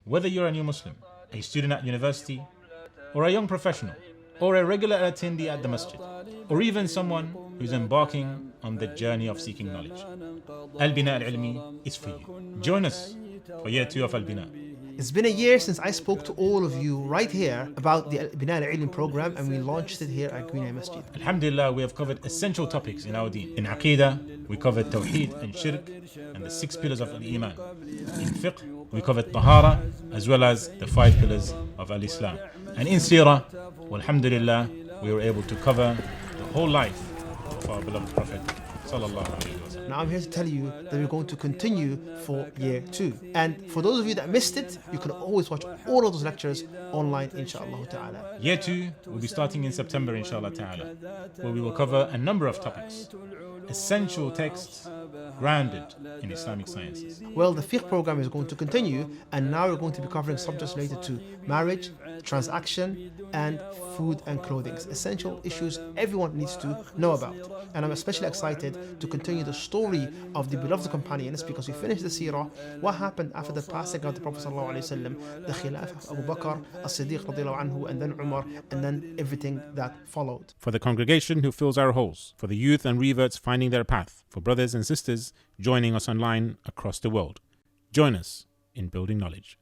Whether you're a new Muslim, a student at university, or a young professional, or a regular attendee at the Masjid, or even someone who's embarking on the journey of seeking knowledge, Al-Binaa Ilmiyy is for you. Join us for year 2 of Al-Binaa. It's been a year since I spoke to all of you right here about the Al-Binaa program, and we launched it here at Green Masjid. Alhamdulillah, we have covered essential topics in our deen. In Aqīdah, we covered Tawheed and Shirk and the 6 pillars of Al-Iman. In Fiqh, we covered Tahara as well as the 5 pillars of Al-Islam. And in Seerah, alhamdulillah, we were able to cover the whole life of our beloved Prophet sallallahu alaihi wasallam. Now I'm here to tell you that we're going to continue for year 2. And for those of you that missed it, you can always watch all of those lectures online, inshallah ta'ala. Year 2 will be starting in September, inshallah ta'ala, where we will cover a number of topics. Essential texts grounded in Islamic sciences. Well, the Fiqh program is going to continue, and now we're going to be covering subjects related to marriage, transaction, and food and clothing. Essential issues everyone needs to know about. And I'm especially excited to continue the story of the beloved companions, because we finished the seerah, what happened after the passing of the Prophet ﷺ, the Khilafah of Abū Bakr, As-Siddiq radiallahu anhu, and then Umar, and then everything that followed. For the congregation who fills our halls, for the youth and reverts finding their path, for brothers and sisters joining us online across the world. Join us in building knowledge.